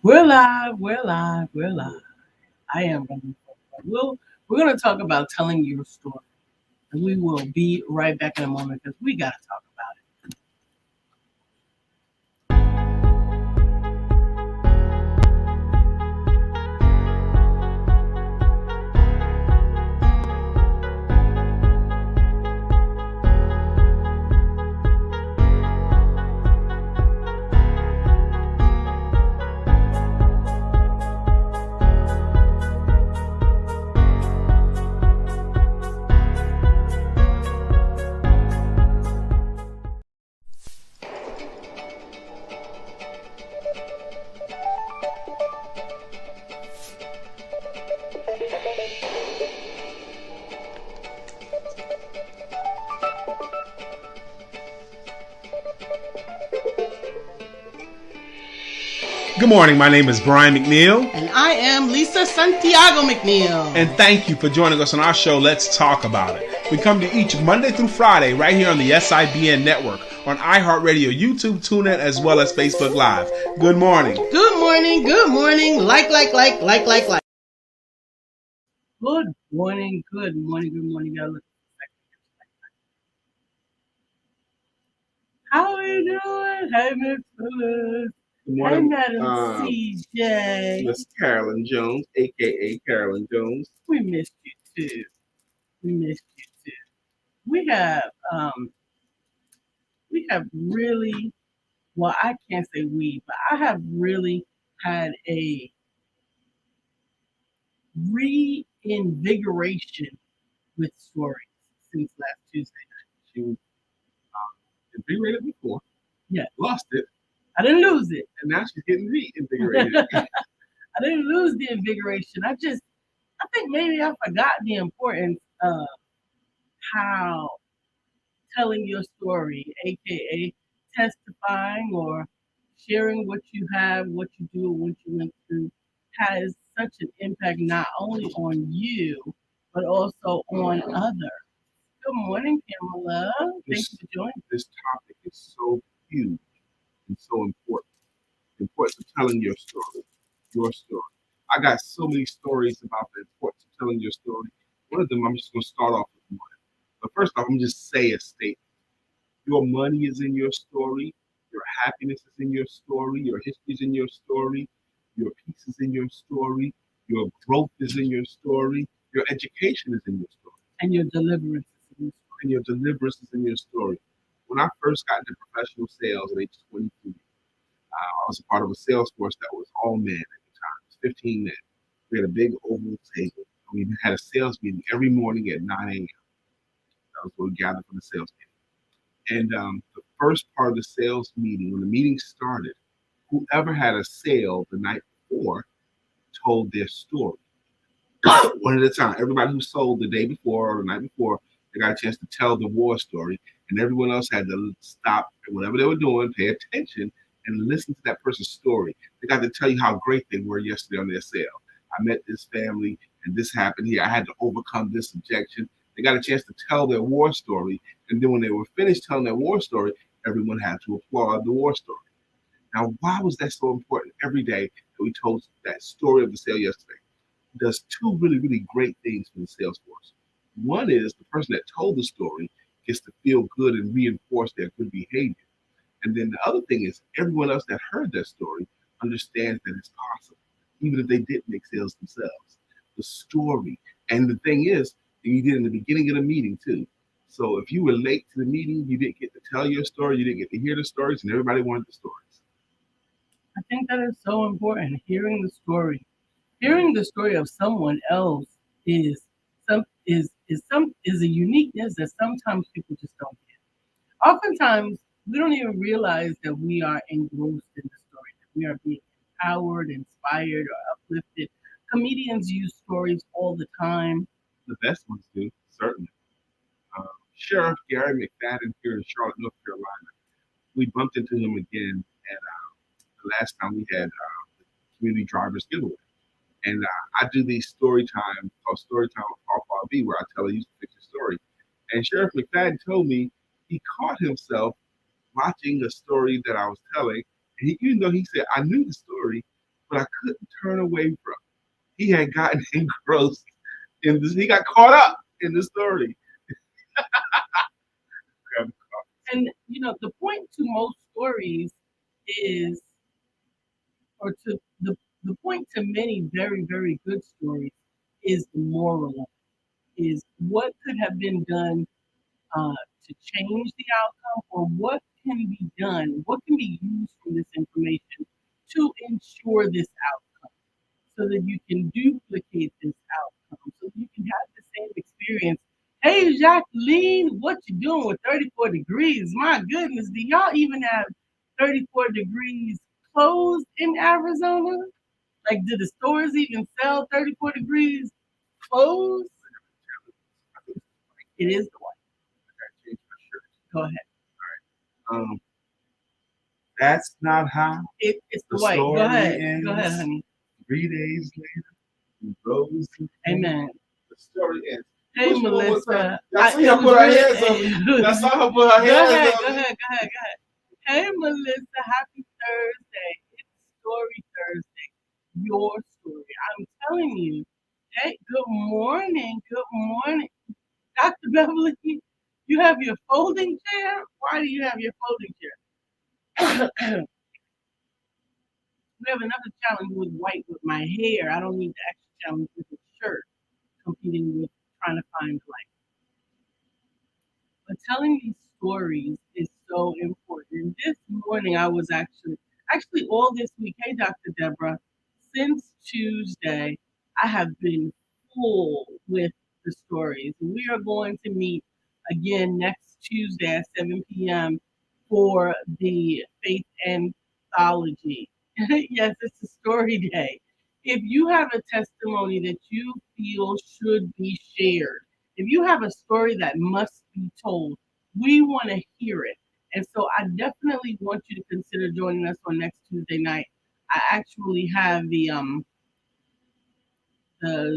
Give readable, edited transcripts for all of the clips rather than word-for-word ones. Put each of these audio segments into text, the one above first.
We're live. We're live. We're live. I am going to. We're going to talk about telling your story, and we will be right back in a moment because we got to talk about it. Good morning. My name is Brian McNeill. And I am Lisa Santiago McNeill. And thank you for joining us on our show, Let's Talk About It. We come to each Monday through Friday right here on the SIBN network, on iHeartRadio, YouTube, TuneIn, as well as Facebook Live. Good morning. Good morning. Good morning. Like. Good morning. Good morning. Good morning. How are you doing? Hey, Miss Phyllis. Good Hey, morning, Madam CJ. Miss Carolyn Jones, a.k.a. Carolyn Jones. We missed you too. We missed you too. We have um we have really, well, I can't say we, but I have really had a reinvigoration with stories since last Tuesday night. She was invigorated before. Yeah. Lost it. I didn't lose it. And now she's getting reinvigorated. I didn't lose the invigoration. I think maybe I forgot the importance of how telling your story, aka testifying or sharing what you have, what you do, what you went through, has such an impact not only on you, but also on others. Good morning, Pamela. Thank you for joining. This topic is so huge and so important. Importance of telling your story, your story. I got so many stories about the importance of telling your story. One of them, I'm just going to start off with one. But first off, I'm going to just say a statement. Your money is in your story. Your happiness is in your story. Your history is in your story. Your peace is in your story. Your growth is in your story. Your education is in your story. And your deliverance is in your story. And your deliverance is in your story. When I first got into professional sales at age 22, I was a part of a sales force that was all men at the time. It was 15 men. We had a big oval table. We had a sales meeting every morning at 9 a.m. That was where we gathered for the sales meeting. And the first part of the sales meeting, when the meeting started, whoever had a sale the night before told their story. One at a time. Everybody who sold the day before or the night before, they got a chance to tell the war story. And everyone else had to stop whatever they were doing, pay attention, and listen to that person's story. They got to tell you how great they were yesterday on their sale. I met this family and this happened here. I had to overcome this objection. They got a chance to tell their war story. And then when they were finished telling their war story, everyone had to applaud the war story. Now, why was that so important every day that we told that story of the sale yesterday? Does two really, really great things for the sales force. One is the person that told the story gets to feel good and reinforce their good behavior. And then the other thing is everyone else that heard that story understands that it's possible, even if they didn't make sales themselves. The story. And the thing is, you did in the beginning of the meeting too. So if you were late to the meeting, you didn't get to tell your story, you didn't get to hear the stories, and everybody wanted the stories. I think that is so important. Hearing the story. Hearing the story of someone else is is a uniqueness that sometimes people just don't get. Oftentimes, we don't even realize that we are engrossed in the story, that we are being empowered, inspired, or uplifted. Comedians use stories all the time. The best ones do, certainly. Sheriff Gary McFadden here in Charlotte, North Carolina. We bumped into him again at the last time we had the community drivers giveaway. And I do these story time called Story Time with Paul B, where I tell a used picture story. And Sheriff McFadden told me he caught himself watching a story that I was telling. And even though he said, I knew the story, but I couldn't turn away from it. He had gotten engrossed in this. He got caught up in the story. And the point to most stories is, or to the point to many very, very good stories is the moral of it, is what could have been done to change the outcome, or what can be done, what can be used from this information to ensure this outcome, so that you can duplicate this outcome, so that you can have the same experience. Hey, Jacqueline, what you doing with 34 degrees? My goodness, do y'all even have 34 degrees closed in Arizona? Like, do the stores even sell 34 degrees closed? It is the one. Go ahead. Um, that's not how It's the the white. Go story ahead. ends. Go ahead, honey. 3 days later, he rose again. Amen. The story ends. Hey, Which one was Melissa. y'all see her put her hands up. Y'all saw her put her Go hands ahead. up. Go ahead. Go ahead. Go ahead. Hey, Melissa. Happy Thursday. It's Story Thursday. Your story. I'm telling you. Hey, good morning. Good morning. Dr. Beverly, you have your folding chair? Why do you have your folding chair? We have another challenge with white with my hair. I don't need the extra challenge with the shirt, competing with trying to find light. But telling these stories is so important. This morning I was actually all this week, hey Dr. Deborah, since Tuesday, I have been full with the stories. We are going to meet again next Tuesday at 7 p.m. for the Faith Anthology. Yes, it's a story day. If you have a testimony that you feel should be shared, if you have a story that must be told, we want to hear it. And so I definitely want you to consider joining us on next Tuesday night. I actually have the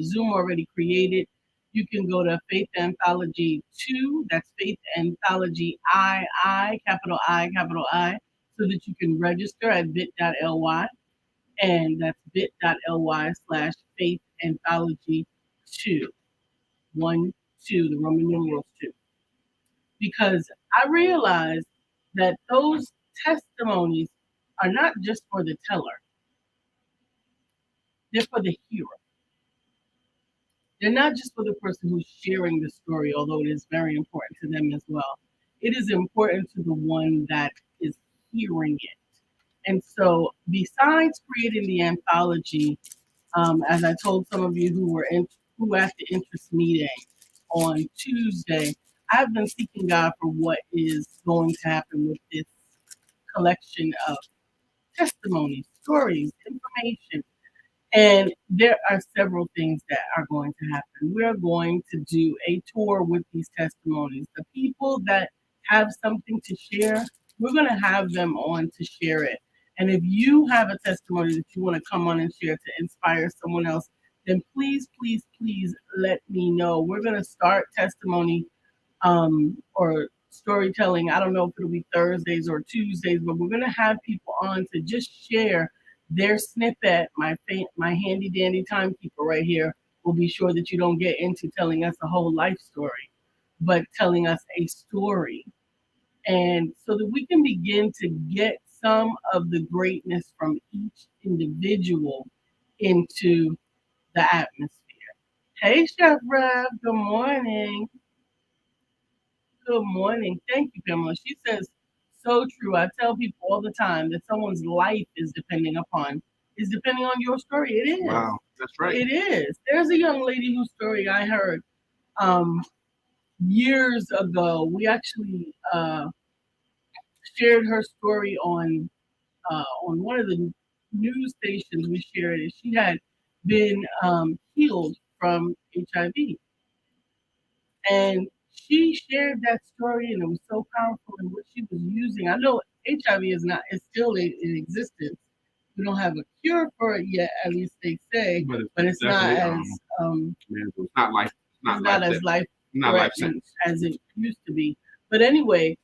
Zoom already created. You can go to Faith Anthology 2, that's Faith Anthology capital I, so that you can register at bit.ly, and that's bit.ly/ Faith Anthology 2, 1, 2, the Roman numerals 2. Because I realized that those testimonies are not just for the teller, they're for the hero. They're not just for the person who's sharing the story, although it is very important to them as well. It is important to the one that is hearing it. And so, besides creating the anthology, as I told some of you who at the interest meeting on Tuesday, I've been seeking God for what is going to happen with this collection of testimonies, stories, information. And there are several things that are going to happen. We're going to do a tour with these testimonies. The people that have something to share, we're going to have them on to share it. And if you have a testimony that you want to come on and share to inspire someone else, then please, please, please let me know. We're going to start testimony or storytelling. I don't know if it'll be Thursdays or Tuesdays, but we're going to have people on to just share their snippet. My handy dandy timekeeper right here will be sure that you don't get into telling us a whole life story, but telling us a story. And so that we can begin to get some of the greatness from each individual into the atmosphere. Hey, Chef Rev, good morning. Good morning. Thank you, Pamela. She says, so true. I tell people all the time that someone's life is depending on your story. It is. Wow, that's right. It is. There's a young lady whose story I heard um, years ago. We actually shared her story on one of the news stations. We shared it. She had been healed from HIV. And she shared that story, and it was so powerful in what she was using. I know HIV is still in existence. We don't have a cure for it yet, at least they say, but it's not as it's not life. It's not as life not life threatening as it used to be. But anyway,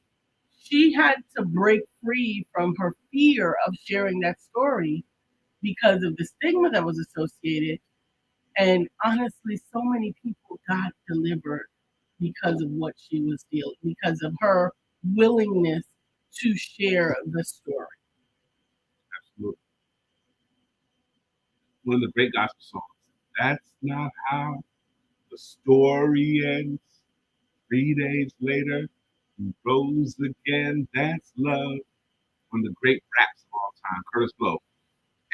she had to break free from her fear of sharing that story because of the stigma that was associated. And honestly, so many people got delivered because of what she was dealing, because of her willingness to share the story. Absolutely. One of the great gospel songs. That's not how the story ends. 3 days later, he rose again. That's love. One of the great raps of all time, Curtis Blow.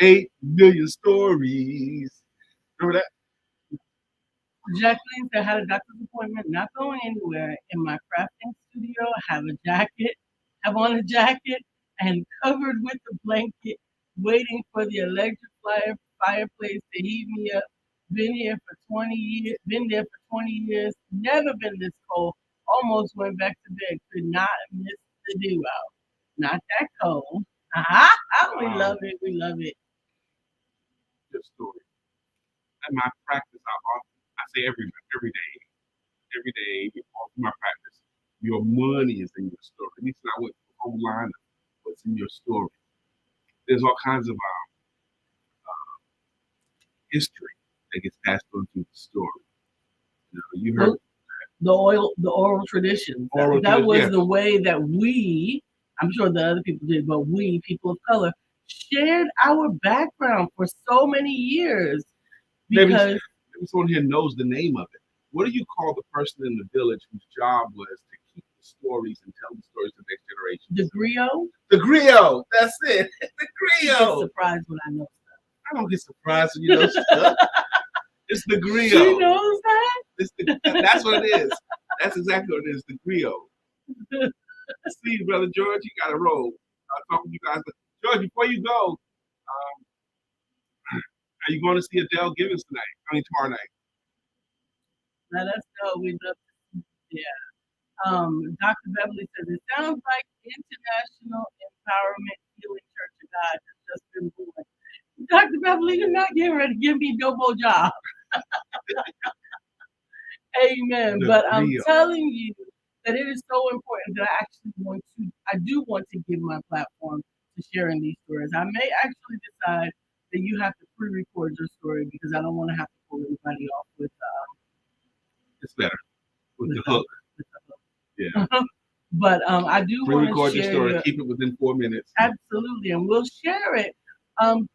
8 million stories. Remember that? Jacqueline said, I had a doctor's appointment, not going anywhere. In my crafting studio, have on a jacket, and covered with a blanket, waiting for the electric fireplace to heat me up. Been there for 20 years, never been this cold. Almost went back to bed, could not miss the duo. Not that cold. We love it, we love it. Good story. In my practice, I say every day, all through my practice, your money is in your story. At least not what the whole line of what's in your story. There's all kinds of history that gets passed on through the story. You heard The oral traditions. That was the way that I'm sure the other people did, but we, people of color, shared our background for so many years. Because maybe someone here knows the name of it. What do you call the person in the village whose job was to keep the stories and tell the stories to the next generation? The griot? The griot. That's it. The griot. I'm surprised when I know stuff. I don't get surprised when you know stuff. It's the griot. She knows that? That's what it is. That's exactly what it is, the griot. See, Brother George, you got to roll. I'll talk with you guys. George, before you go, are you going to see Adele Givens tomorrow night? Let us know. We'd love to see. Yeah. Dr. Beverly says, it sounds like International Empowerment Healing Church of God has just been born. Dr. Beverly, you're not getting ready to give me no more job. Amen. But I'm telling you that it is so important that I do want to give my platform to sharing these stories. I may actually decide that you have to pre-record your story because I don't want to have to pull anybody off with. It's better with the hook. Yeah. But I do want to share your story. Keep it within 4 minutes. Absolutely, and we'll share it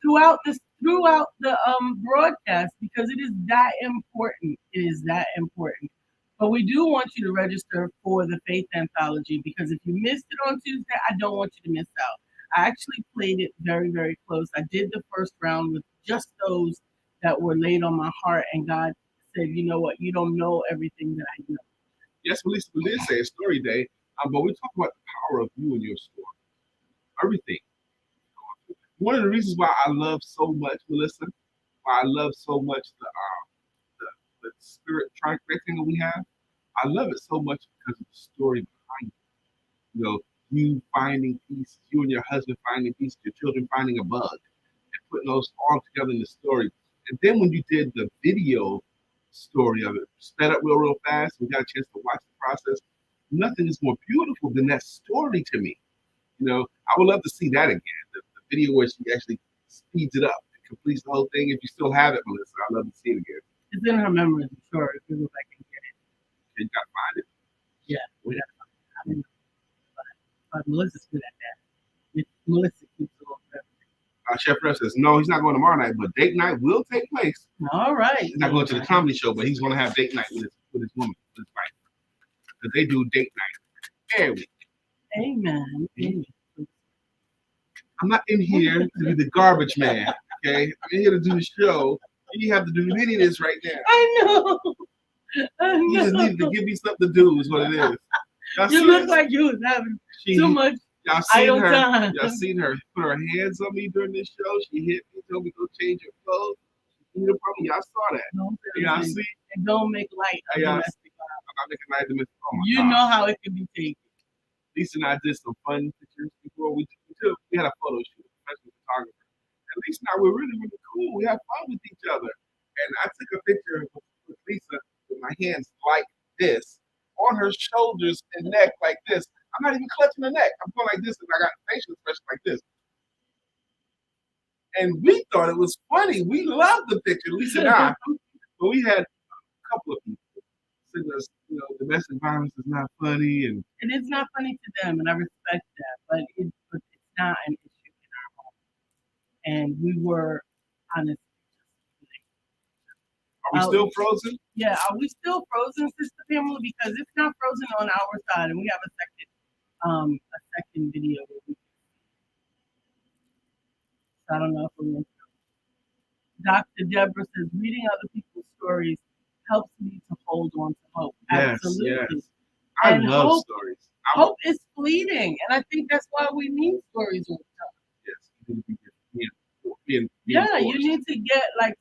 throughout the broadcast because it is that important. It is that important. But we do want you to register for the Faith Anthology because if you missed it on Tuesday, I don't want you to miss out. I actually played it very, very close. I did the first round with just those that were laid on my heart, and God said, you know what, you don't know everything that I know. Yes, Melissa, we did say a story day, but we talk about the power of you and your story. Everything. One of the reasons why I love so much, Melissa, why I love so much the spirit rectangle we have, I love it so much because of the story behind it. You finding peace, you and your husband finding peace, your children finding a bug, and putting those all together in the story. And then when you did the video story of it, sped up real fast, we got a chance to watch the process. Nothing is more beautiful than that story to me. I would love to see that again. The video where she actually speeds it up and completes the whole thing. If you still have it, Melissa, I'd love to see it again. It's in her memories, I'm sure. If I can get it. You gotta find it. Yeah, we gotta find it. But Melissa's good at that. Melissa keeps a little everything. Chef Ref says, no, he's not going tomorrow night, but date night will take place. All right. He's not going to the comedy show, but he's going to have date night with his woman, with his wife. Because they do date night every week. Amen. I'm not in here to be the garbage man, okay? I'm in here to do the show. You have to do any of this right now. I know. You just needed to give me something to do is what it is. You look like you was having too much idle time. Y'all seen her put her hands on me during this show. She hit me, told me go change her clothes. Y'all saw that. Y'all see? And don't make light of domestic violence. I'm not making light of domestic violence. You know how it can be taken. Lisa and I did some fun pictures before we had a photo shoot, professional photographer. And Lisa and I were really, really cool. We had fun with each other. And I took a picture with Lisa with my hands like this, on her shoulders and neck like this. I'm not even clutching the neck. I'm going like this, and I got facial expression like this. And we thought it was funny. We loved the picture, Lisa and I. But we had a couple of people send us, domestic violence is not funny, and it's not funny to them, and I respect that, but it's not an issue in our home. And we were honestly just are we still frozen? yeah, are we still frozen, Sister Pamela? Because it's not frozen on our side, and we have a second video. So I don't know if we're. Dr. Deborah says reading other people's stories helps me to hold on to hope. Yes, Absolutely. yes. I And love hope, stories. hope is fleeting, and I think that's why we need stories all the time. Yes, you need to be Yeah, you need to get like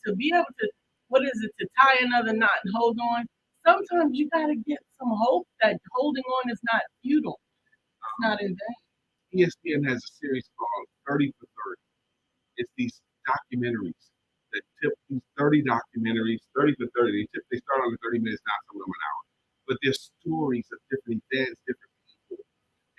to be able to, what is it, to tie another knot and hold on. Sometimes you gotta get some hope that holding on is not futile. It's not in vain. ESPN has a series called 30 for 30. It's these documentaries that tip these 30 documentaries, 30 for 30. They start on the 30 minutes, not some of them an hour. But they're stories of different events, different people.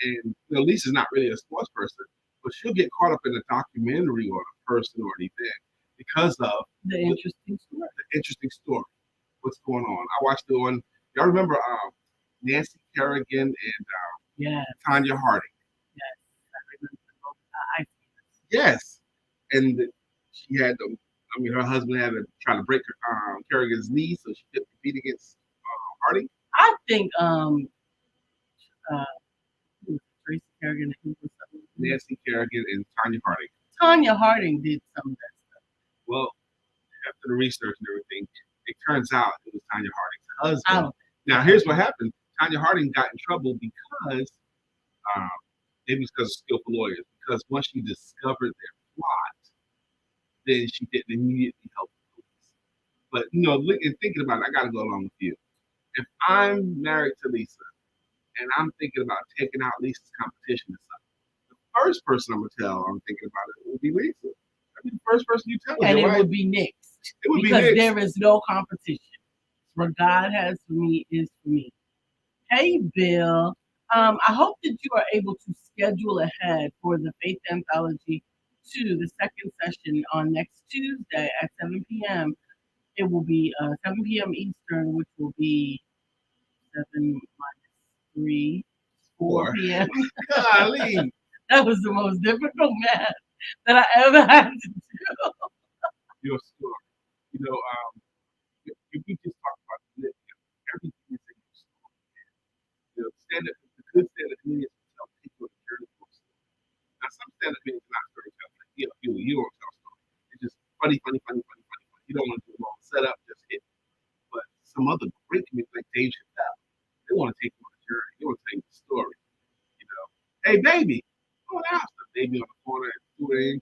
And Lisa's not really a sports person, but she'll get caught up in a documentary or a person or an event because of the interesting story. The interesting story. What's going on? I watched it on. Y'all remember Nancy Kerrigan and Tanya Harding? Yes, I remember. Yes, and she had them. I mean, her husband had to try to break Kerrigan's knee so she could compete against Harding. I think Tracy Kerrigan and Nancy Kerrigan and Tanya Harding. Tanya Harding did some of that stuff. Well, after the research and everything, it turns out it was Tanya Harding's husband. Now, here's what happened. Tanya Harding got in trouble because, maybe it's because of skillful lawyers, because once she discovered their plot, then she didn't immediately help the police. But, thinking about it, I got to go along with you. If I'm married to Lisa and I'm thinking about taking out Lisa's competition or something, the first person I'm going to tell I'm thinking about it will be Lisa. That'd be the first person you tell. And it would be Nick's. It would because be Nick's. There is no competition. What God has for me is for me. Hey, Bill. I hope that you are able to schedule ahead for the Faith Anthology 2, the second session on next Tuesday at 7 p.m. It will be 7 p.m. Eastern, which will be 7 minus 3, 4 p.m. Golly. That was the most difficult math that I ever had to do. Your story. If we just talk about everything is in your story. The good stand-up comedians tell people the journey of story. Now, some stand-up comedians are not storytellers. Like, you don't tell story. It's just funny. You don't want to do a long setup, just hit. But some other great comedians like Dave Chappelle, they want to take you on a journey. They want to tell you the story. Hey, baby, go out. The baby on the corner and doing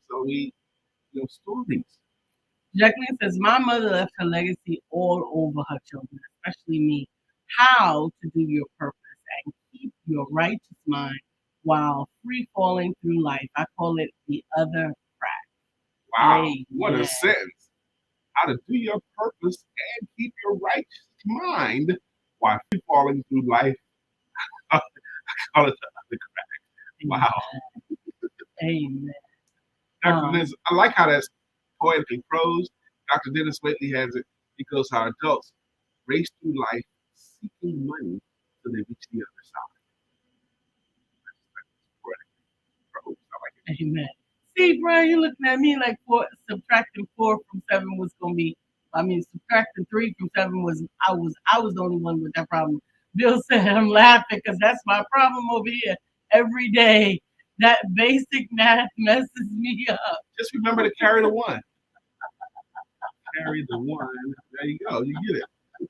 so stories. Jacqueline says, my mother left her legacy all over her children, especially me. How to do your purpose and keep your righteous mind while free falling through life. I call it the other track. Wow, what a sentence. How to do your purpose and keep your righteous mind while free falling through life. I call it the other crack. Wow. Amen. Dr. Dennis, I like how that's poetically prose. Dr. Dennis Waitley has it. He goes, how adults race through life seeking money till they reach the other side. Prose. I like it. Amen. See, Brian, you're looking at me like subtracting 4 from 7 was going to be, subtracting 3 from 7 was, I was the only one with that problem. Bill said, I'm laughing because that's my problem over here. Every day, that basic math messes me up. Just remember to carry the 1. Carry the 1. There you go. You get it.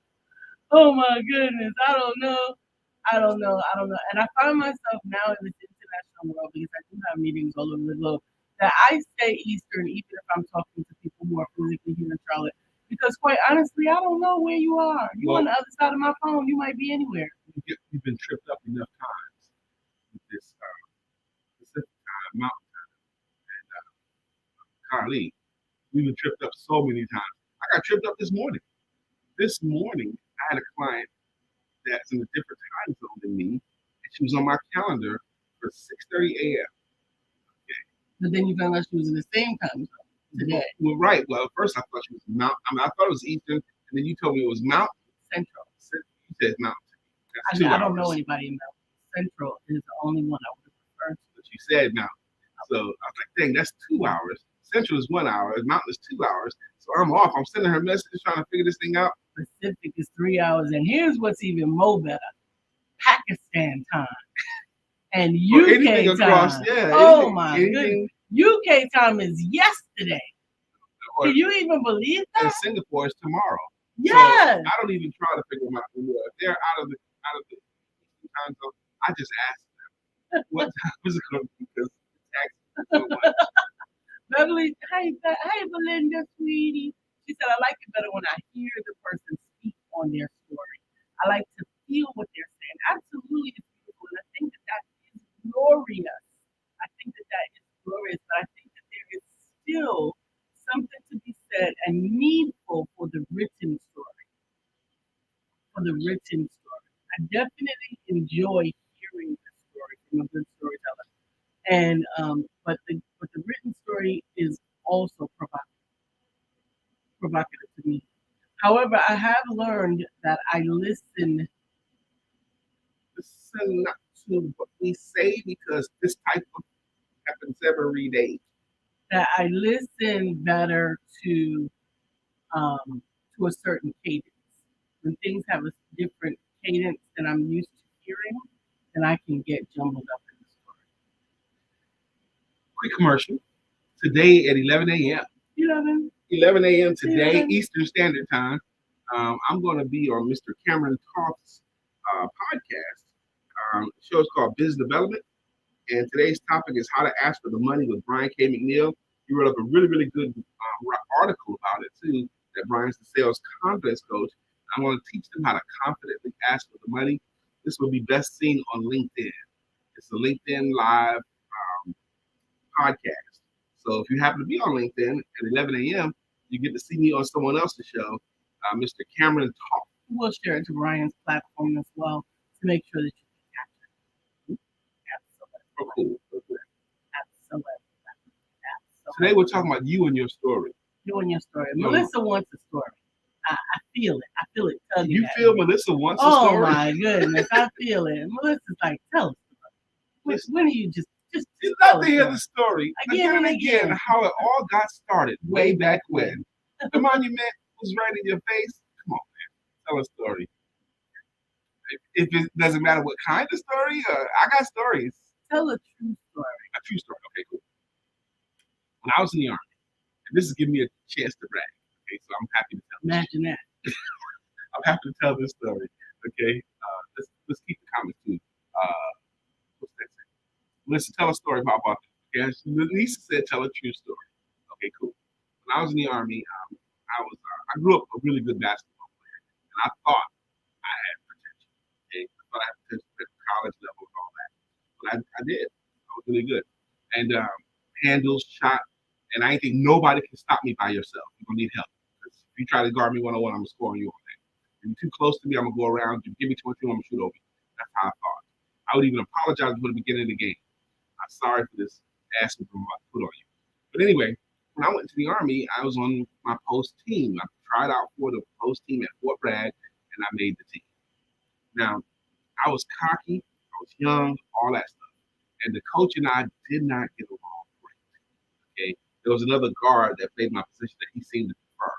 Oh my goodness. I don't know. And I find myself now in this international world, because I do have meetings all over the globe, that I stay Eastern even if I'm talking to people who are physically here in Charlotte. Because quite honestly, I don't know where you are. You're on the other side of my phone. You might be anywhere. You've been tripped up enough times with this Pacific time, Mountain time, and Carly. We've been tripped up so many times. I got tripped up this morning. This morning, I had a client that's in a different time zone than me, and she was on my calendar for 6:30 a.m. Okay. But then you found out she was in the same time zone today. Well, right. Well, at first I thought she was Mount. I mean, I thought it was Eastern, and then you told me it was Mountain. Central. You said Mountain. That's 2 I hours. don't know anybody in Mountain. Central is the only one I would have preferred. But you said Mountain. So I was like, dang, that's 2 hours. Central is 1 hour. Mountain is 2 hours. So I'm off. I'm sending her messages trying to figure this thing out. Pacific is 3 hours, and here's what's even more better: Pakistan time and Or UK anything time. across, yeah. Oh anything, my anything, goodness! UK time is yesterday. Or Can you even believe in that? Singapore is tomorrow. So Yes. I don't even try to figure them out anymore. If they're out of the Eastern time zone, I just ask them what time is it going to be because it's actually so much. Beverly, hey, Belinda, sweetie. She said, I like it better when I hear the person speak on their story. I like to feel what they're saying. Absolutely, it's beautiful. And I think that that is glorious. I think that that is glorious. But I think that there is still something to be said and needful for the written story. For the written story. I definitely enjoy hearing the story from a good storyteller. And but the written story is also provocative to me. However, I have learned that I listen Listen not to what we say because this type of happens every day. better um, to a certain cadence. When things have a different cadence than I'm used to hearing, then I can get jumbled up in the story. Quick commercial. Today at 11 a.m. 11. 11 a.m. today, 11. Eastern Standard Time. I'm going to be on Mr. Cameron Talks podcast. The show is called Business Development, and today's topic is how to ask for the money with Brian K. McNeill. He wrote up a really, really good article about it too. That Brian's the sales confidence coach. I'm going to teach them how to confidently ask for the money. This will be best seen on LinkedIn. It's a LinkedIn live podcast. So if you happen to be on LinkedIn at 11 a.m., you get to see me on someone else's show, Mr. Cameron Talk. We'll share it to Brian's platform as well to make sure that you can catch it. Absolutely. Oh, cool. Okay. Absolutely. Today we're talking about you and your story. You and your story. Melissa wants a story. I feel it. I feel it tugging. You feel Melissa wants a Oh story? my goodness, I feel it. Melissa's like, tell us. When are you just You'd love to hear the story again and again, how it all got started way back when. The monument was right in your face. Come on, man. Tell a story. If it doesn't matter what kind of story, I got stories. Tell a true story. A true story. Okay, cool. When I was in the Army, and this is giving me a chance to brag. Okay, so I'm happy to tell. Imagine that. I'm happy to tell this story. Okay, let's keep the comments too. What's that say? Listen, tell a story about that. Okay, Lisa said tell a true story. Okay, cool. When I was in the Army, I grew up a really good basketball player, and I thought I had potential. Okay, I thought I had potential at college level and all that, but I did. I was really good, and handles, shot, and I ain't think nobody can stop me by yourself. You're gonna need help. Because if you try to guard me 1-on-1, I'm gonna score on you all day. If you're too close to me, I'm gonna go around. You give me 22, I'm gonna shoot over you. That's how I thought. I would even apologize for the beginning of the game. I'm sorry for this ass I'm about to put on you. But anyway, when I went to the Army, I was on my post team. I tried out for the post team at Fort Bragg, and I made the team. Now, I was cocky, I was young, all that stuff. And the coach and I did not get along great. Okay, there was another guard that played my position that he seemed to prefer.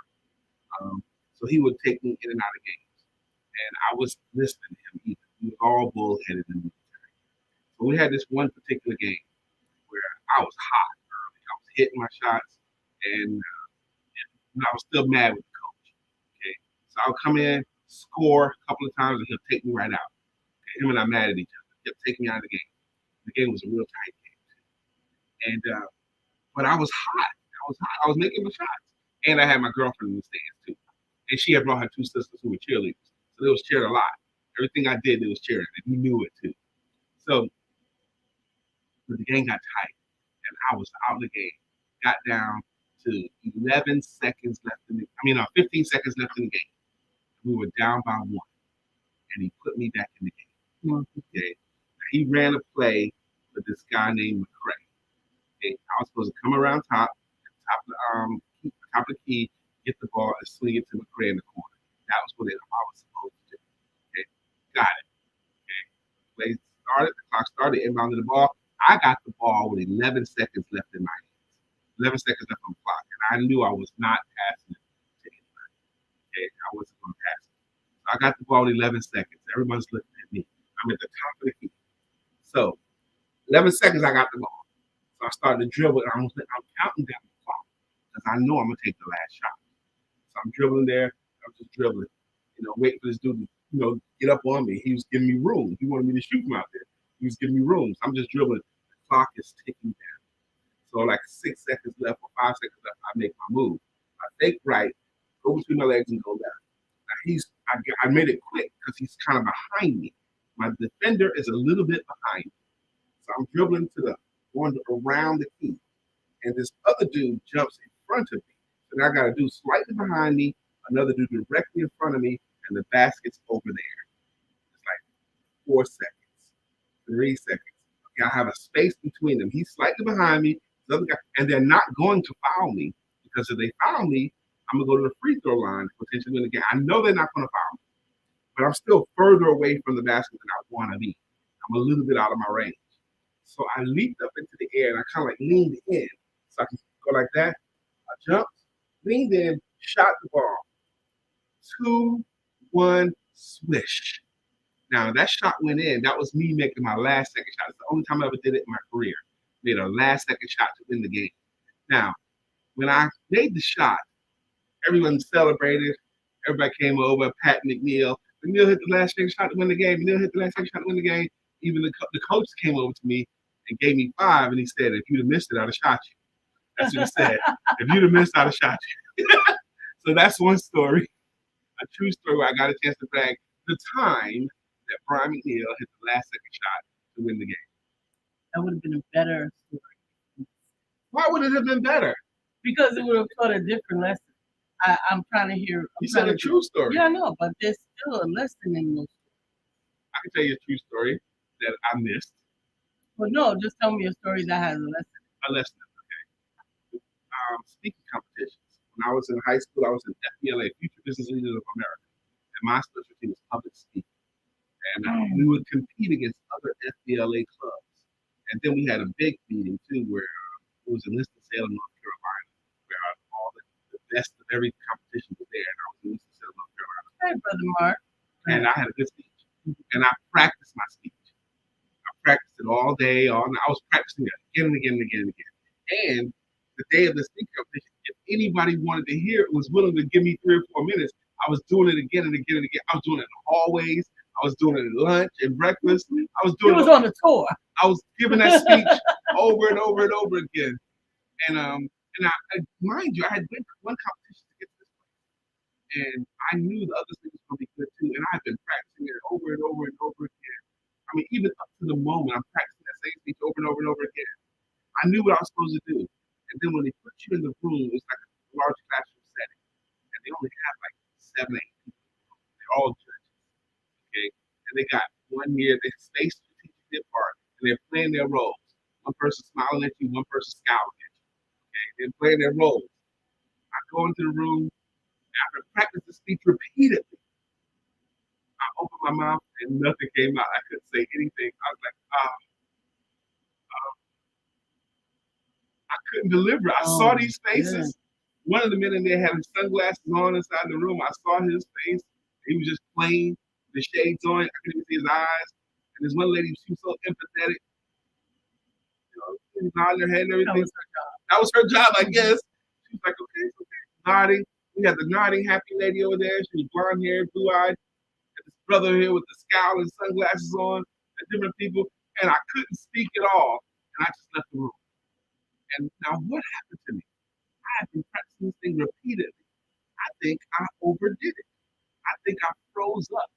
So he would take me in and out of games, and I was listening to him. He was all bullheaded in the military. So we had this one particular game where I was hot early. I was hitting my shots, and I was still mad with the coach. Okay, so I'll come in, score a couple of times, and he'll take me right out. Okay? Him and I mad at each other. He'll take me out of the game. The game was a real tight game, and but I was hot. I was making my shots, and I had my girlfriend in the stands too, and she had brought her two sisters who were cheerleaders, so they was cheering a lot. Everything I did, they was cheering, and he knew it too. So, but the game got tight, and I was out of the game. Got down to 11 seconds left 15 seconds left in the game. We were down by 1, and he put me back in the game. Okay, he ran a play with this guy named McCray. Okay, I was supposed to come around top of the key, get the ball, and swing it to McCray in the corner. That was what I was supposed to do. Okay, got it. Okay, play started. The clock started. Inbounded the ball. I got the ball with 11 seconds left in my hands. 11 seconds left on the clock, and I knew I was not passing it to anybody. Okay, I wasn't going to pass it. So I got the ball with 11 seconds. Everybody's looking at me. I'm at the top of the key. So 11 seconds, I got the ball. So I started to dribble, and I'm counting down the clock because I know I'm going to take the last shot. So I'm dribbling there. I'm just dribbling, waiting for this dude to, get up on me. He was giving me room. He wanted me to shoot from out there. He was giving me room. So I'm just dribbling. The clock is ticking down. So like 6 seconds left or 5 seconds left, I make my move. I fake right, go between my legs and go left. Now I made it quick because he's kind of behind me. My defender is a little bit behind me. So I'm dribbling going around the key. And this other dude jumps in front of me. So now I got a dude slightly behind me, another dude directly in front of me, and the basket's over there. It's like 4 seconds, 3 seconds. Okay, I have a space between them. He's slightly behind me, the other guy, and they're not going to foul me because if they foul me, I'm gonna go to the free throw line potentially win the game. I know they're not gonna foul me, but I'm still further away from the basket than I want to be. I'm a little bit out of my range. So I leaped up into the air and I kind of like leaned in so I can go like that. I jumped, leaned in, shot the ball. 2, 1, swish. Now that shot went in. That was me making my last second shot. It's the only time I ever did it in my career. Made a last second shot to win the game. Now, when I made the shot, everyone celebrated. Everybody came over. Pat McNeill. McNeill hit the last second shot to win the game. McNeill hit the last second shot to win the game. Even the coach came over to me and gave me 5, and he said, "If you'd have missed it, I'd have shot you." That's what he said. If you'd have missed, I'd have shot you. So that's one story, a true story where I got a chance to brag the time that Brian McNeill hit the last second shot to win the game. That would have been a better story. Why would it have been better? Because it would have taught a different lesson. I'm trying to hear. You said a true story. Yeah, I know, but there's still a lesson in those stories. I can tell you a true story that I missed. Well, no, just tell me a story that has a lesson. A lesson, okay. Speaking competitions. When I was in high school, I was in FBLA, Future Business Leaders of America. And my specialty was public speaking. And we would compete against other FBLA clubs. And then we had a big meeting, too, where it was in Winston-Salem, North Carolina, where all the best of every competition was there. And I was in Winston-Salem, North Carolina. Hey, Brother Mark. And I had a good speech. And I practiced my speech. I practiced it all day, all night. I was practicing it again and again and again and again. And the day of the speaking competition, if anybody wanted to hear it, was willing to give me 3 or 4 minutes, I was doing it again and again and again. I was doing it in the hallways. I was doing it at lunch and breakfast. I was doing it. On the tour. I was giving that speech over and over and over again. And mind you, I had been one competition to get to this place. And I knew the other speech was going to be good too. And I had been practicing it over and over and over again. I mean, even up to the moment, I'm practicing that same speech over and over and over again. I knew what I was supposed to do. And then when they put you in the room, it's like a large classroom setting. And they only have like 7, 8 people. They're all judges. Okay. And they got one here, they spaced strategically apart, and they're playing their roles. One person smiling at you, one person scowling at you. Okay. They're playing their roles. I go into the room, after practice the speech repeatedly. I opened my mouth and nothing came out. I couldn't say anything. I was like, I couldn't deliver. I saw these faces. Yeah. One of the men in there had his sunglasses on inside the room. I saw his face. He was just plain, the shades on. I couldn't even see his eyes. And this one lady, she was so empathetic. She was nodding her head and everything. That was her job, I guess. She was like, okay, it's okay. Nodding. We had the nodding happy lady over there. She was blonde hair, blue-eyed. And this brother here with the scowl and sunglasses on, and different people. And I couldn't speak at all. And I just left the room. And now what happened to me? I have been practicing this thing repeatedly. I think I overdid it. I think I froze up.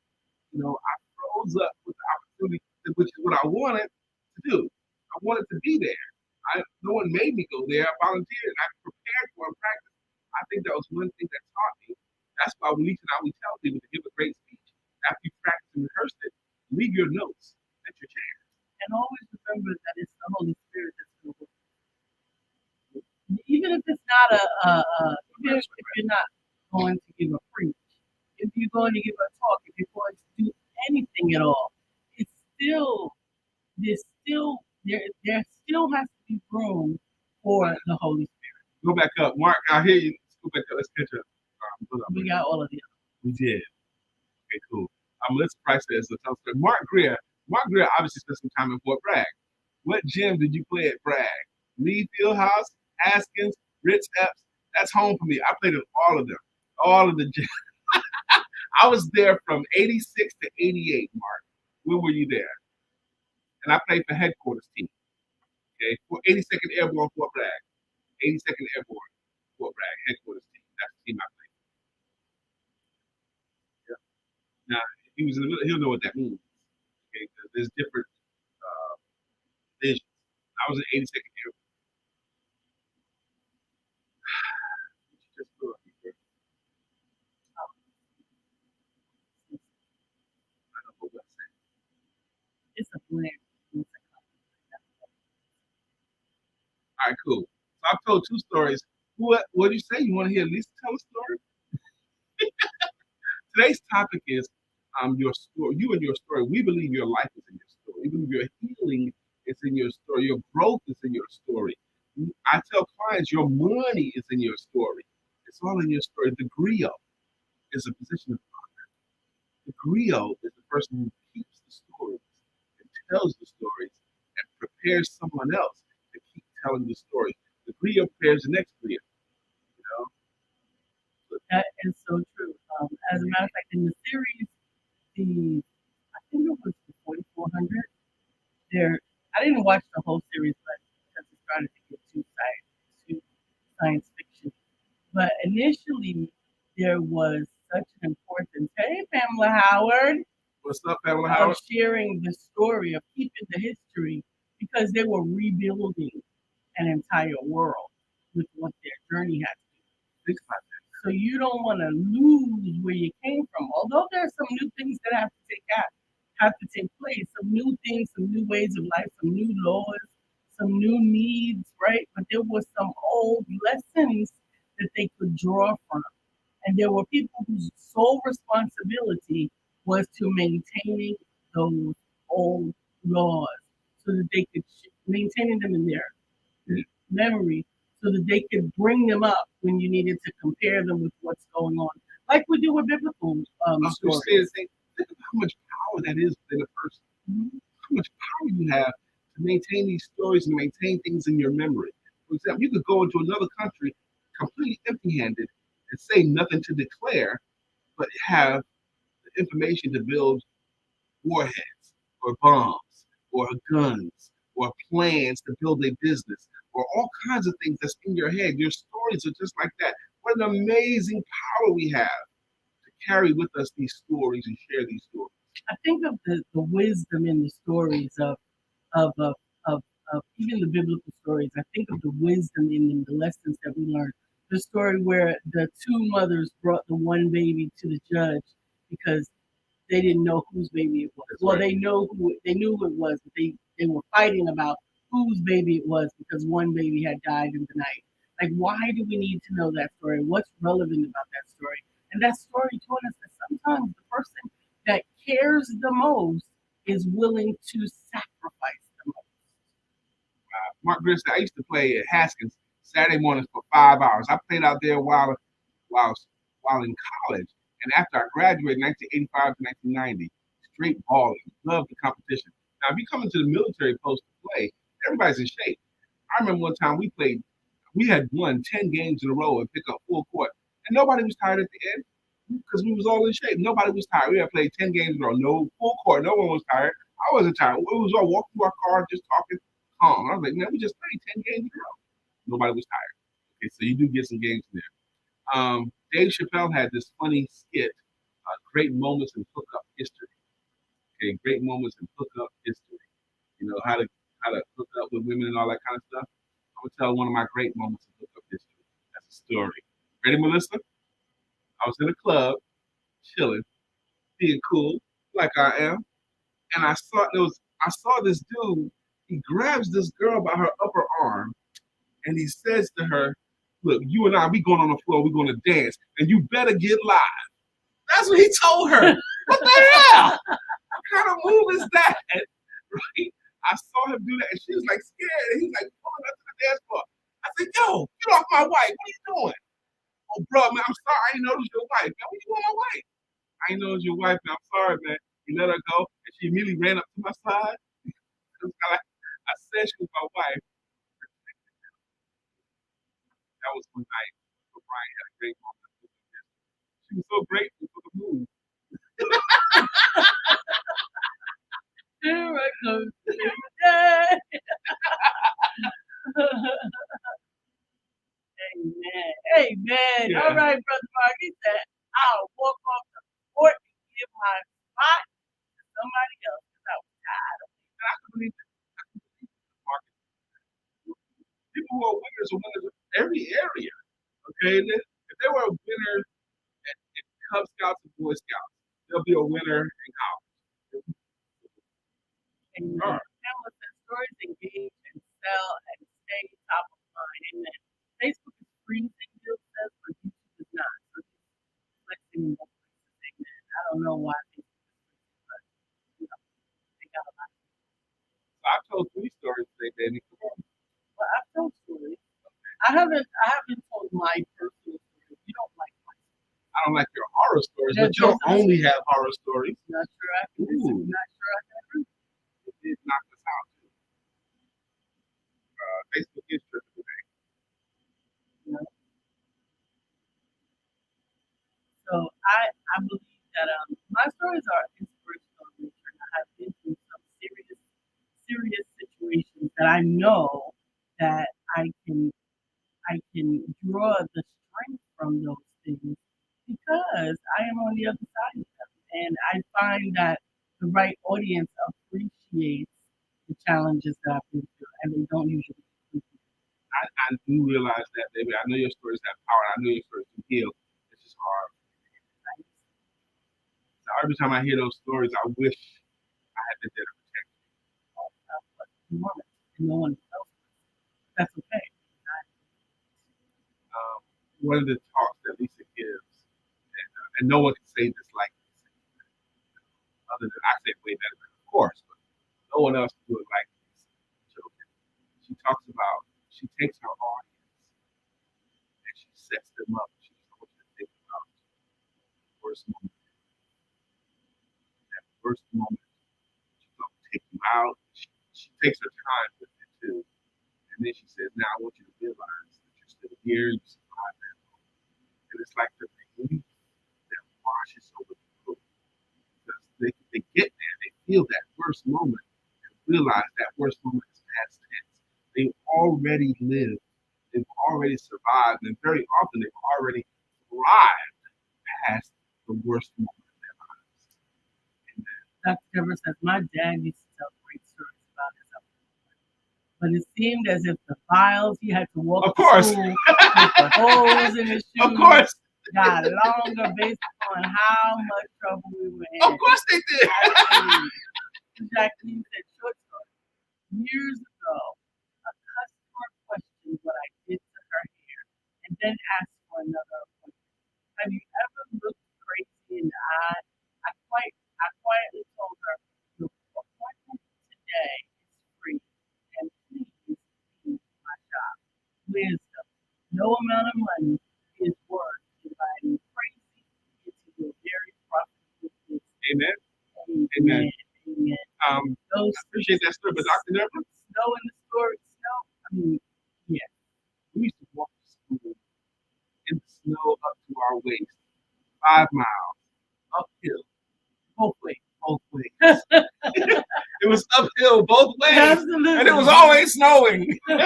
I froze up with the opportunity, which is what I wanted to do. I wanted to be there. No one made me go there. I volunteered and I prepared for and practiced. I think that was one thing that taught me. That's why when we tell people to give a great speech. After you practice and rehearse it, leave your notes at your chair. And always remember that it's the Holy Spirit that's going to work. even if it's not even if you're not going to give a preach, if you're going to give a talk, if you're going to do anything at all, it's still there still has to be room for the Holy Spirit. Go back up, Mark. I hear you. Let's go back up. Let's catch up. We got all of them. We did. Okay, cool. Melissa Price says, so tell us, Mark Greer. Mark Greer obviously spent some time in Fort Bragg. What gym did you play at Bragg? Lee Fieldhouse, Haskins, Ritz Epps. That's home for me. I played in all of them. All of the gyms. I was there from 86 to 88, Mark. When were you there? And I played for headquarters team. Okay, for 82nd Airborne Fort Bragg. 82nd Airborne Fort Bragg headquarters team. That's the team I played for. Yeah. Now, if he was in the middle, he'll know what that means. Okay, because there's different divisions. I was in 82nd Airborne. Just go up here. I don't know what I'm saying. It's a blend. All right, cool. So I've told two stories. What do you say? You want to hear Lisa tell a story? Today's topic is your story. You and your story. We believe your life is in your story. We believe your healing is in your story. Your growth is in your story. I tell clients your money is in your story. It's all in your story. The griot is a position of honor. The griot is the person who keeps the stories and tells the stories and prepares someone else to keep telling the story. The griot prepares the next griot. You know? That is so true. As a matter of fact, in the series, I think it was the 4400. I didn't watch the whole series, but because it started to get too science fiction. But initially, there was such an importance. Hey, Pamela Howard. What's up, Pamela Howard? Of sharing the story, of keeping the history, because they were rebuilding an entire world with what their journey had to do. Think about that. So you don't want to lose where you came from. Although there are some new things that have to take place, some new things, some new ways of life, some new laws, some new needs, right? But there were some old lessons that they could draw from. And there were people whose sole responsibility was to maintaining those old laws so that they could maintaining them in their memory so that they could bring them up when you needed to compare them with what's going on, like we do with biblical stories. Think about how much power that is within a person. Mm-hmm. How much power you have to maintain these stories and maintain things in your memory. For example, you could go into another country completely empty-handed and say nothing to declare, but have the information to build warheads or bombs or guns or plans to build a business or all kinds of things that's in your head. Your stories are just like that. What an amazing power we have to carry with us these stories and share these stories. I think of the wisdom in the stories of, of, of even the biblical stories. I think of the wisdom in them, the lessons that we learn. The story where the two mothers brought the one baby to the judge because they didn't know whose baby it was. Well, they knew who it was, but they were fighting about whose baby it was because one baby had died in the night. Like, why do we need to know that story? What's relevant about that story? And that story taught us that sometimes the person that cares the most is willing to sacrifice the most. Mark Grissom, I used to play at Haskins Saturday mornings for 5 hours. I played out there while in college. And after I graduated in 1985 to 1990, straight balling, loved the competition. Now, if you come into the military post to play, everybody's in shape. I remember one time we had won 10 games in a row and picked up full court. And nobody was tired at the end because we was all in shape. Nobody was tired. We had played 10 games in a row, no full court. No one was tired. I wasn't tired. We was all walking through our car just talking calm. I was like, man, we just played 10 games in a row. Nobody was tired. Okay, so you do get some games in there. Dave Chappelle had this funny skit, great moments in hookup history. Okay, great moments in hookup history. You know, how to hook up with women and all that kind of stuff. I'm gonna tell one of my great moments in hookup history. That's a story. Ready, Melissa? I was in a club, chilling, being cool, like I am, and I saw this dude. He grabs this girl by her upper arm, and he says to her, look, you and I, we going on the floor, we going to dance, and you better get live. That's what he told her. What the hell? What kind of move is that? Right? I saw him do that, and she was like scared, and he's like pulling up to the dance floor. I said, yo, get off my wife. What are you doing? Oh, bro, man, I'm sorry. I didn't know it was your wife. Man, what you doing, my wife? I didn't know it was your wife, man. I'm sorry, man. He let her go, and she immediately ran up to my side. I said she was my wife. That was one night. So Brian had a great moment. She was so grateful for the move. Here I come today. Amen. Amen. Yeah. All right, Brother Mark. He said, I'll walk off the court and give my spot to somebody else because I was tired of it. And I can believe that. People who are winners of every area. Okay? If they were a winner in Cub Scouts and Boy Scouts, they'll be a winner in college. Amen. Pamela said, stories engage and sell and stay top of mind. Amen. Facebook is freezing, Bill says, but YouTube is not. So he's flexing more places. Amen. I don't know why Facebook is freezing, but you know, they got a lot. So I told 3 stories today, baby. Come on. Well, I've told stories. I haven't told my personal stories. You don't like my stories. I don't like your horror stories, Yeah, but you don't only have horror stories. Not sure I can. Ooh. Not sure I can agree. It did knock us out. Facebook is tripping today. Yeah. So I believe that my stories are inspirational in nature, and I have been through some serious situations that I know that I can draw the strength from those things because I am on the other side of them. And I find that the right audience appreciates the challenges that I've been through, and they don't usually appreciate it. I do realize that, baby. I know your stories have power. I know your stories can heal. It's just hard. So every time I hear those stories, I wish I had been there to protect you. But enormous, and no one else. That's okay. One of the talks that Lisa gives, and no one can say this like Lisa. Other than I say it way better, of course, but no one else can do it like Lisa. She talks about, she takes her audience and she sets them up. She just wants you to think about the worst moment. That worst moment, she's going to take you out. She takes her time with it too. And then she says, now I want you to realize that you're still here, you survived that moment. And it's like the relief that washes over the group. Because they get there, they feel that worst moment and realize that worst moment is past tense. They've already lived, they've already survived, and very often they've already thrived past the worst moment of their lives. Amen. Dr. Deborah says, my dad used to tell great stories about his upbringing. But it seemed as if the files he had to walk Of to course. school with the holes in his shoes Of course. got longer based on how much trouble we were in. Of course they did. Jacqueline said, short story. Years ago, a customer questioned what I did to her hair and then asked for another appointment. Have you ever looked crazy in the eye? I quietly told her, your appointment today is free, and please leave my shop. Wisdom. No amount of money is worth inviting crazy into your very profitable business. Amen. Amen. Amen. I appreciate that story, but Dr. Deborah, Snow in the story, snow. I mean, yeah. we used to walk to school in the snow up to our waist, 5 miles uphill, both ways. It was uphill both ways, Absolutely. and it was always snowing. Now,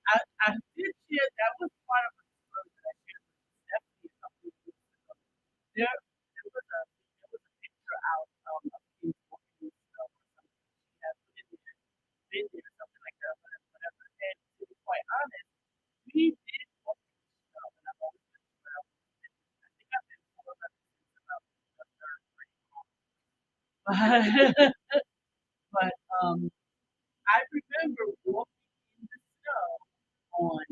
I did share that was part of the story that I shared with Stephanie a couple of weeks ago. There was a picture out of kids walking in the snow or something. She had put in there, been there, something like that, whatever. And to be quite honest, we did walk in the snow, and I've always been snow. I think I've been more of since about the third grade. But I remember walking in the snow on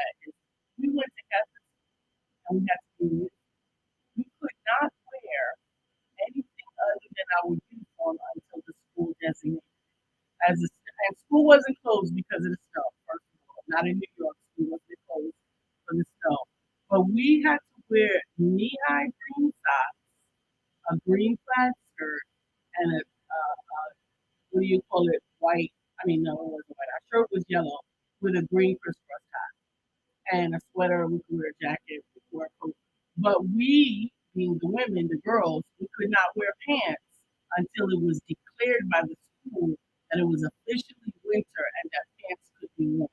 that is we went to Catholic and we had to do this. We could not wear anything other than our uniform until the school designated. And school wasn't closed because of the snow. First of all, not in New York, school wasn't closed for the snow. But we had to wear knee-high green socks, a green plaid skirt, and what do you call it? White. I mean, no, it wasn't white. Our shirt was yellow with a green crisscross tie and a sweater. We could wear a jacket, we could wear a coat. But we, being the women, the girls, we could not wear pants until it was declared by the school that it was officially winter and that pants could be worn.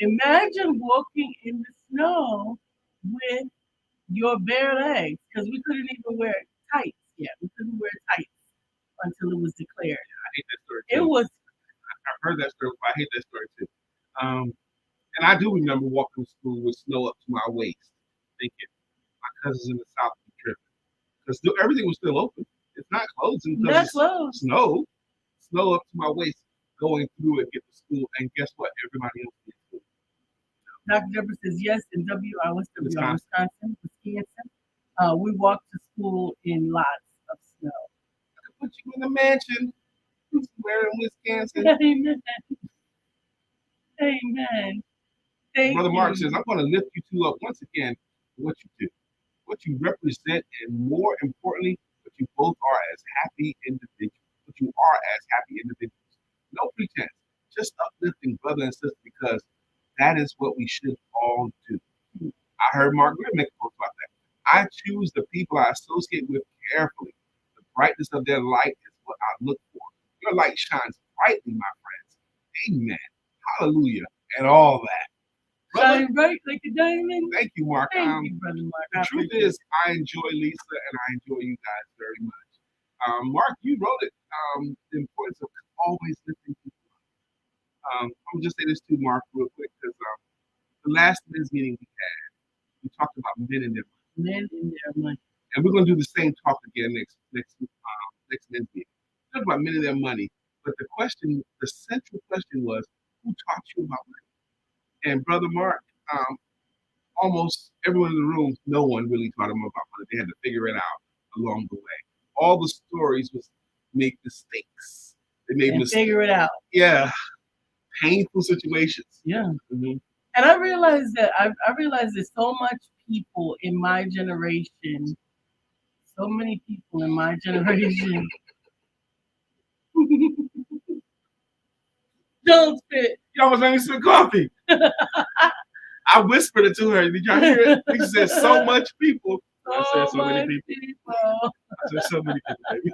Imagine walking in the snow with your bare legs because we couldn't even wear tights yet. We couldn't wear tights until it was declared. I hate that story It too. was I've heard that story, but I hate that story too. And I do remember walking to school with snow up to my waist, thinking my cousins in the South would be tripping because everything was still open. It's not closing not because it's close. snow up to my waist, going through it, get to school, and guess what? Everybody else did too. Dr. Deborah says yes in Wisconsin. Wisconsin. We walked to school in lots of snow. I could put you in a mansion somewhere in Wisconsin. Amen. Amen. Thank Brother Mark you. says, I'm going to lift you two up once again for what you do, what you represent, and more importantly, what you both are as happy individuals. What you are as happy individuals. No pretense, just uplifting brother and sister because that is what we should all do. I heard Mark Grimm make a post about that. I choose the people I associate with carefully. The brightness of their light is what I look for. Your light shines brightly, my friends. Amen. Hallelujah. And all that. Brother, Shine bright like a diamond. thank you, Mark. Thank you, Brother Mark. The truth is, I enjoy Lisa and I enjoy you guys very much. Mark, you wrote it. The importance of always lifting people up. I'm going to just say this to Mark real quick because the last men's meeting we talked about men and their money. Men in their money. And we're going to do the same talk again next men's meeting. Talk about men and their money. But the central question was, who taught you about money? And Brother Mark, almost everyone in the room, no one really taught them about money. They had to figure it out along the way. All the stories was make mistakes. They made and mistakes. figure it out. Yeah, painful situations. Yeah. Mm-hmm. And I realized there's so much people in my generation, so many people in my generation. Don't spit. You almost made me spit coffee. I whispered it to her. Did y'all hear it? He said so much people. I said so many people. I said so many people, baby.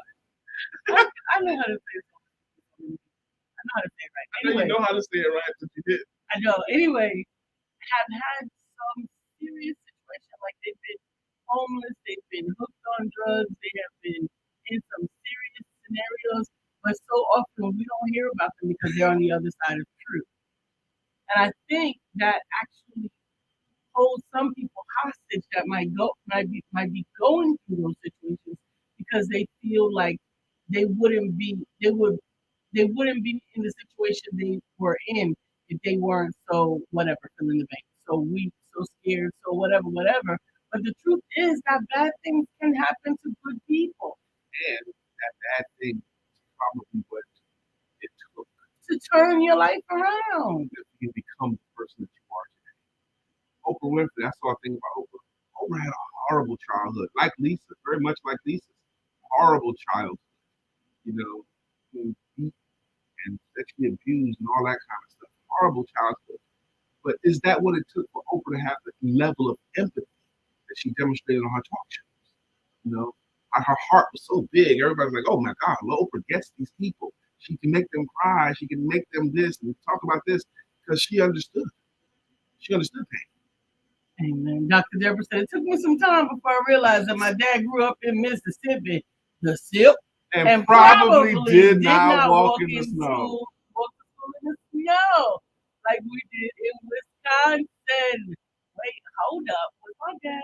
I know how to say it. I know how to say it right. Anyway, I know you know how to say it right, but you did. I know. Anyway, have had some serious situations. Like they've been homeless, they've been hooked on drugs, they have been in some serious scenarios, but so often we don't hear about them because they're on the other side of truth. And I think that actually holds some people hostage that might be going through those situations because they feel like they wouldn't be in the situation they were in if they weren't so whatever, fill in the bank, so weak, so scared, so whatever. But the truth is that bad things can happen to good people. And that bad thing is probably what it took to turn your life around. That you can become the person that you are today. Oprah Winfrey, that's all I think about Oprah. Oprah had a horrible childhood, like Lisa, very much like Lisa's. Horrible childhood, being beat and sexually abused and all that kind of stuff. Horrible childhood. But is that what it took for Oprah to have the level of empathy that she demonstrated on her talk shows? Her heart was so big. Everybody's like, oh my God, Oprah gets these people. She can make them cry. She can make them this and talk about this because she understood. She understood pain. Amen. Dr. Deborah said, it took me some time before I realized that my dad grew up in Mississippi, the SIP, and probably did not walk in the snow. Walk to school in the snow like we did in Wisconsin. Wait, hold up. Was my dad?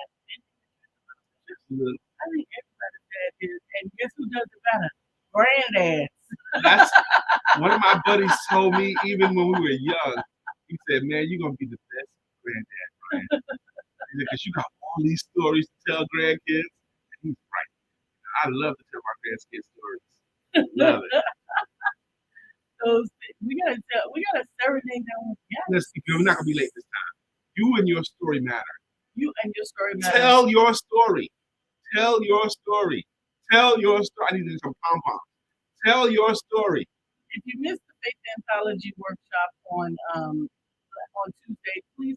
I think everybody's dad is. And guess who does it better? Granddads. That's one of my buddies told me even when we were young. He said, man, you're gonna be the best granddad, Brian. Because you got all these stories to tell grandkids. And he's right. I love to tell my grandkids stories. Love it. We gotta serenade them. Yes. Listen, we're not gonna be late this time. You and your story matter. You and your story matter. Tell your story. Tell your story. Tell your story. I need to do some pom poms. Tell your story. If you missed the Faith Anthology workshop on Tuesday, please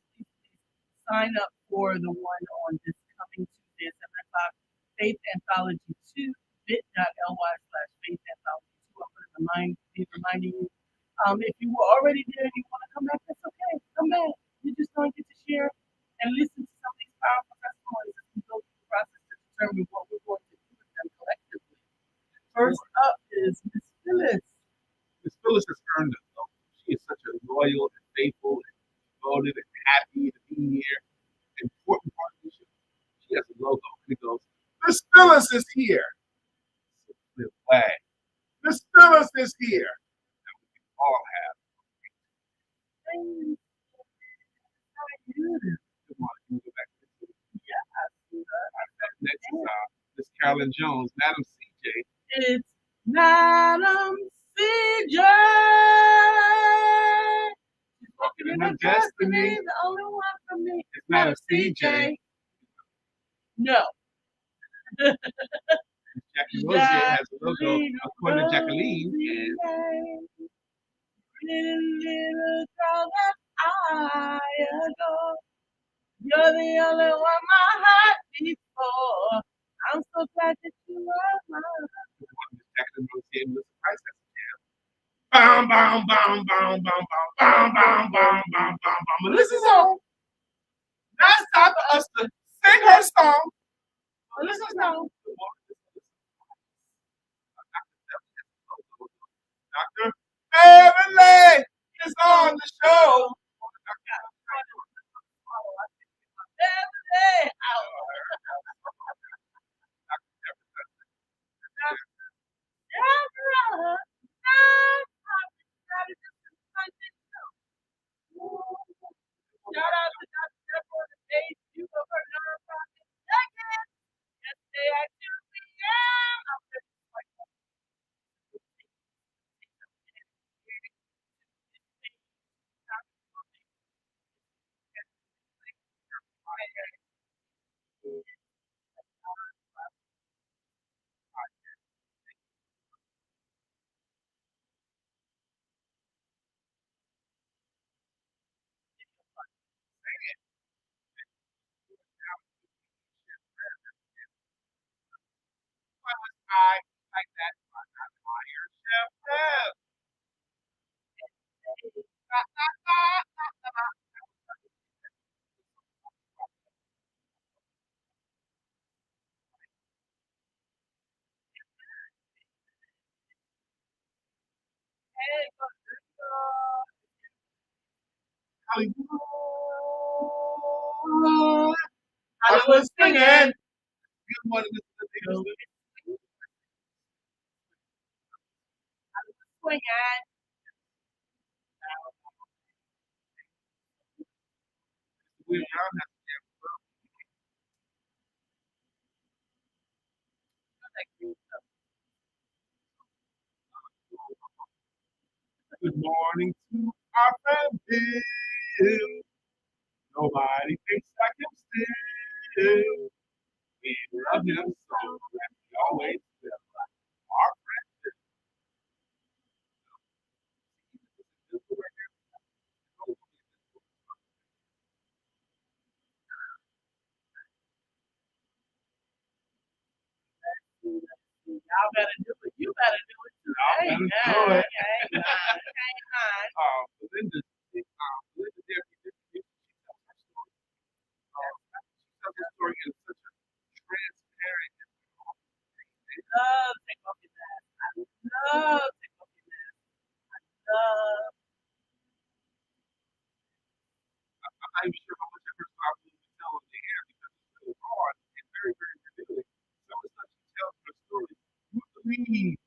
sign up for the one on this coming Tuesday at 7 o'clock. Faith Anthology 2, bit.ly/Faith Anthology 2. I'm going to be reminding you. If you were already there and you want to come back, that's okay. Come back. You're just going to get to share and listen to some of these powerful testimonies as we go through the process to determine what we're going to do with them collectively. First up is Miss Phyllis. Miss Phyllis has earned it, though. She is such a loyal and faithful and devoted and happy to be here. Important partnership. She has a logo and it goes, Miss Phyllis is here. So flag. Miss Phyllis is here. And we can all have. Hey, how are you? Good morning. Can we go back to this? Yeah, Next is Miss Carolyn Jones, Madam CJ. it's Madam CJ. She's walking in her destiny, the only one for me. It's Madam CJ. No. Jackie Rosier has a logo according to Jacqueline. And little girl that I adore. You're the only one my heart beats for. I'm so glad that you are mine. Jacqueline Rosier and Melissa Price has a jam. Bam, bam, bam, bam, bam, bam, bam, bam, bam, bam, bam, bam. Melissa's on. Now it's time for us to sing her song. Melissa's on. Dr. Beverly is on the show. Shout out to Dr. Deborah on the stage. You go for nonprofit. Yesterday at 2 p.m. I'm just like, I like that. Fire chef. hey, Hollywood. Hollywood singing. Good morning, Mr. swing it. William Brown has good morning to our friend Bill. Nobody thinks like him still. We love him so that we always feel like our friend Bill. Y'all better do it. You better do it too. Y'all better do it. Hey, Belinda, Belinda Deputy, she tells her story in such a transparent and love take off your mask. I love take off your mask. Love. I'm not even sure how much of her story we can tell on the air because it's really hard and very, very revealing. Some of the stuff she tells her story, you believe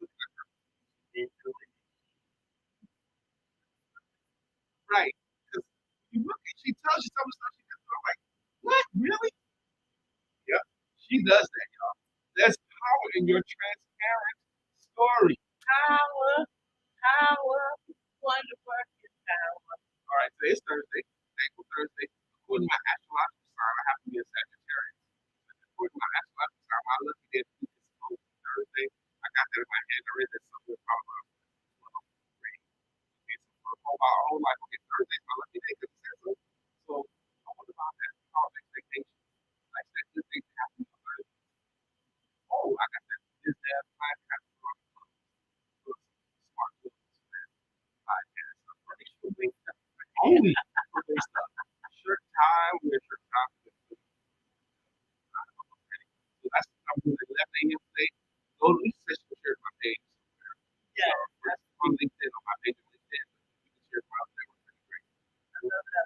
right. she tells you some of the stuff she does. I'm like, what? Really? Yep. She does that, y'all. There's power in your transparent story. Power, power, wonderful power. All right, today's Thursday. Thankful Thursday. According to my astrological sign, I have to be a Sagittarius. According to my astrological sign, my lucky day is Thursday. I got that in my head. I read that somewhere probably about 12 grade. Okay, so for my whole life, okay, Thursday's my lucky day because it says so. So I wonder about that. Power of expectation. I said good things happen on Thursday. Oh, I got that. Is that I have to run smart business podcast. I'm pretty sure they only for their stuff. Shirt time, wear shirt time. So that's what I'm doing at 11 a.m. today. Go to each session and share my page somewhere. Yeah, That's on LinkedIn, on my page on LinkedIn. You can share my network. Pretty great. I love that.